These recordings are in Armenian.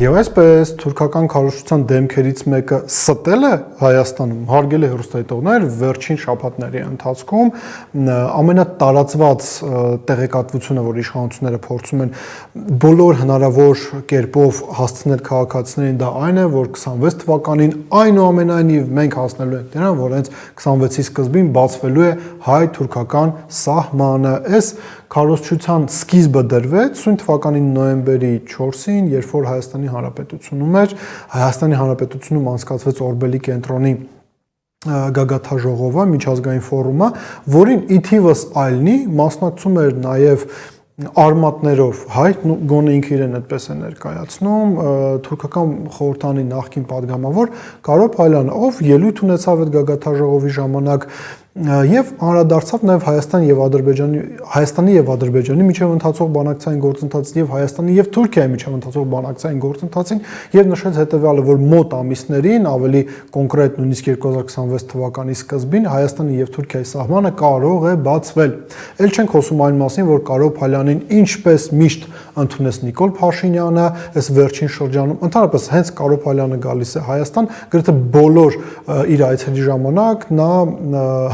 Եվ այսպես թուրքական քարոզչության դեմքերից մեկը ստել է Հայաստանում, հարգելի հեռուստադիտողներ, վերջին շաբաթների ընթացքում ամենատարածված տեղեկատվությունը, որ իշխանությունները փորձում են բոլոր հնարավոր կերպով հասցնել քաղաքացիներին, դա այն է, որ 26 թվականին այնուամենայնիվ մենք հասնելու ենք նրան, որ հենց 26-ի սկզբին բացվելու է հայ-թուրքական սահմանը։ Այս քարոզչության սկիզբը դրվեց սույն թվականի նոյեմբերի 4-ին, երբ որ Հայաստանի Հանրապետությունում էր, Հայաստանի Հանրապետությունում անցկացվեց Օրբելի կենտրոնի գագաթաժողովը, միջազգային ֆորումը, որին ի թիվս այլնի մասնակցում էր նաև արմատներով հայ, գոնե ինքը իրեն այդպես է ներկայացնում, թուրքական խորհրդանի նախկին падգամավոր Կարո Փայլյանը, ով ելույթ ունեցավ այդ գագաթաժողովի ժամանակ եւ անդրադարձավ նաեւ Հայաստանի եւ Ադրբեջանի միջև ընթացող բանակցային գործընթացին եւ Հայաստանի եւ Թուրքիայի միջև ընթացող բանակցային գործընթացին եւ նշեց հետեւյալը, որ մոտ ամիսներին, ավելի կոնկրետ նույնիսկ 2026 թվականի սկզբին Հայաստանի եւ Թուրքիայի սահմանը կարող է բացվել։ Էլ չենք խոսում այն մասին, որ Կարո Փայլյանին ինչպես միշտ ընդունեց Նիկոլ Փաշինյանը, այս վերջին շրջանում ընդհանրապես հենց Կարո Փայլյանը գալիս է Հայաստան, գրեթե բոլոր իր այցերի ժամանակ նա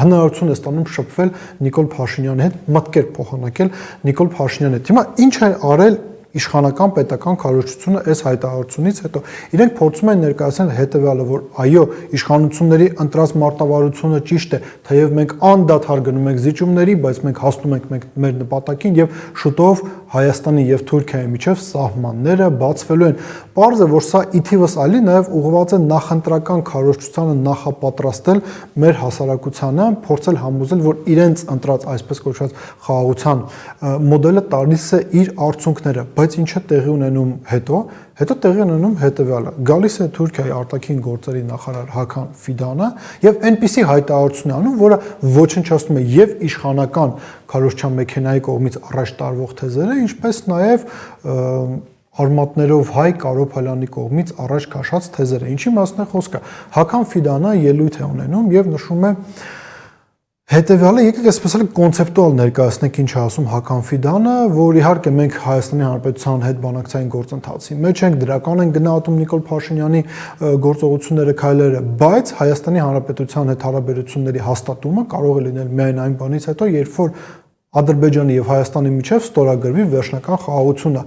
հնարավորություն է ստանում շփվել Նիկոլ Փաշինյանի հետ, մտքեր փոխանակել Նիկոլ Փաշինյանի հետ։ Հիմա ինչ է արել իշխանական պետական քարոզչությունը այս հայտարարությունից հետո իրենք փորձում են ներկայացնել հետեւյալը, որ այո, իշխանությունների ընտրած մարտավարությունը ճիշտ է, թեև մենք անդադար գնում ենք զիջումների, բայց մենք հասնում ենք մեր նպատակին եւ շուտով Հայաստանի եւ Թուրքիայի միջև սահմանները բացվելու են։ Պարզ է, որ սա ի թիվս այլի նաեւ ուղղված է նախընտրական քարոզչությանը նախապատրաստել մեր հասարակությանը, փորձել համոզել, որ իրենց ընտրած այսպես կոչված խաղաղության մոդելը տալիս է իր արդյունքները, բայց ինչ է տեղի ունենում հետո տեղի ունենում հետեւյալը։ Գալիս է Թուրքիայի արտաքին գործերի նախարար Հական Ֆիդանը եւ այնպիսի հայտարարություն անում, որը ոչնչացնում է եւ իշխանական քարոզչության մեքենայի կողմից առաջ տարվող թեզերը, ինչպես նաեւ արմատներով հայ Կարո Փայլյանի կողմից առաջ քաշած թեզերը։ Ինչի մասն է խոսքը։ Հական Ֆիդանը ելույթ է ունենում եւ նշում է հետեւյալը, եկեք այսպես էլ կոնցեպտուալ ներկայացնենք ինչ է ասում Հական Ֆիդանը, որ իհարկե մենք Հայաստանի Հանրապետության հետ բանակցային գործընթացի մեջ ենք, դրական են գնահատում Նիկոլ Փաշինյանի գործողությունները, քայլերը, բայց Հայաստանի Հանրապետության հետ հարաբերությունների հաստատումը կարող է լինել միայն այն բանից հետո, երբ որ Ադրբեջանի եւ Հայաստանի միջև ստորագրվի վերջնական խաղաղությունը։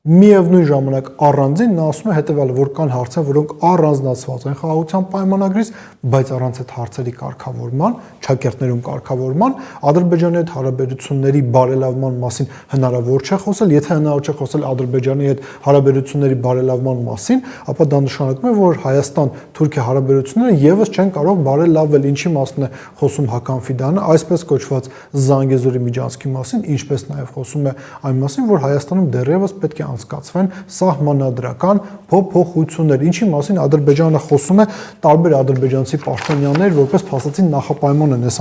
Միևնույն ժամանակ առանձին նա ասում է հետեւյալը, որ կան հարցեր, որոնք առանձնացված են խաղաղության պայմանագրից, բայց առանց այդ հարցերի կարգավորման, ճակերտներում կարգավորման, Ադրբեջանի հետ հարաբերությունների բարելավման մասին հնարավոր չէ խոսել, եթե հնարավոր չէ խոսել Ադրբեջանի հետ հարաբերությունների բարելավման մասին, ապա դա նշանակում է, որ Հայաստան-Թուրքիա հարաբերությունները եւս չեն կարող բարելավել, ինչի մասն է խոսում Հական Ֆիդանը, այսպես կոչված Զանգեզուրի միջանցքի մասին, ինչպես նաեւ խոսում է այն մասին, որ Հայաստանում դեռևս պետք է անցկացվեն սահմանադրական փոփոխություններ, ինչի մասին Ադրբեջանը խոսում է, տարբեր ադրբեջանցի պաշտոնյաներ որպես փաստացի նախապայման են այս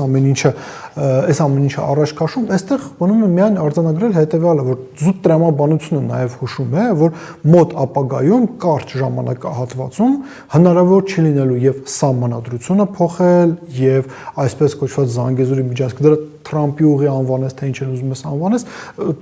ամեն ինչը առաջ քաշում, այստեղ մնում է միայն արձանագրել հետեւյալը, որ զուտ տրամաբանությունը նաև հուշում է, որ մոտ ապագայում կարճ ժամանակահատվածում հնարավոր չի լինելու եւ սահմանադրությունը փոխել եւ այսպես կոչված Զանգեզուրի միջանցքը դրա Թրամփի ուղի անվանես, թե ինչ են ուզում ես անվանես,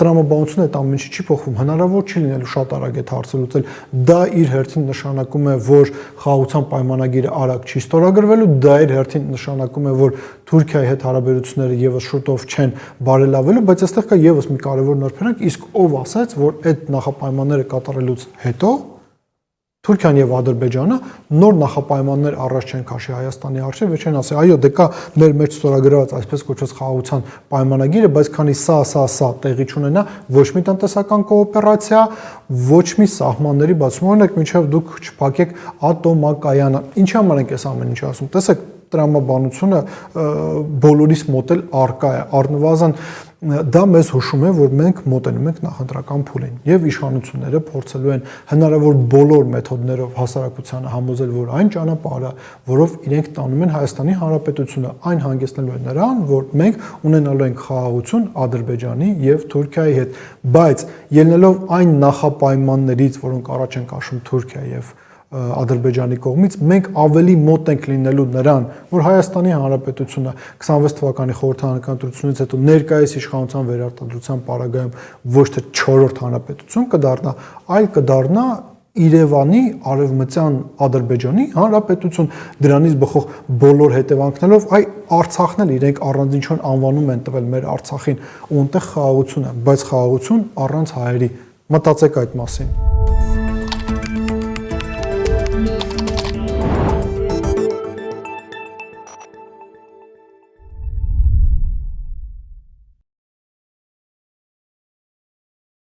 տրամաբանությունը այդ ամեն ինչը չի փոխվում, հնարավոր չի լինելու շատ արագ այդ հարցը լուծել։ Դա իր հերթին նշանակում է, որ խաղաղության պայմանագիրը արագ չի ստորագրվելու, դա իր հերթին նշանակում է, որ Թուրքիայի հետ հարաբերությունները եւս շուտով չեն բարելավելու, բայց այստեղ կա եւս մի կարևոր նրբերանգ, իսկ ով ասաց, որ այդ նախապայմանները կատարելուց հետո Թուրքիան եւ Ադրբեջանը նոր նախապայմաններ առաջ չեն քաշի Հայաստանի առջեւ, եւ չեն ասի, այո, դե կա մեր մեջ ստորագրված այսպես կոչված խաղաղության պայմանագիրը, բայց քանի սա տեղի չունենա, ոչ մի տնտեսական կոոպերացիա, ոչ մի սահմանների բացում, օրինակ, մինչեւ դուք չփակեք ատոմակայանը։ Ինչի համար ենք այս ամեն ինչը ասում։ Տեսեք, տրամաբանությունը բոլորիս մոտ էլ արկա է, առնվազն դա մեզ հուշում է, որ մենք մոտենում ենք նախընտրական փուլին եւ իշխանությունները փորձելու են հնարավոր բոլոր մեթոդներով հասարակությանը համոզել, որ այն ճանապարհը, որով իրենք տանում են Հայաստանի Հանրապետությունը, այն հանգեցնելու է նրան, որ մենք ունենալու ենք խաղաղություն Ադրբեջանի եւ Թուրքիայի հետ, բայց ելնելով այն նախապայմաններից, որոնք առաջ են քաշում Թուրքիա եւ Ադրբեջանի կողմից, մենք ավելի մոտ ենք լինելու նրան, որ Հայաստանի Հանրապետությունը 26 թվականի խորհրդարանական ընտրությունից հետո ներկայիս իշխանության վերարտադրության պարագայում ոչ թե 4-րդ հանրապետություն կդառնա, այլ կդառնա Երևանի արևմտյան Ադրբեջանի Հանրապետություն դրանից բխող բոլոր հետևանքներով Արցախն էլ իրենք առանձին չոր անվանում են տվել մեր Արցախին ու այնտեղ խաղաղություն է, բայց խաղաղություն առանց հայերի։ Մտածեք այդ մասին։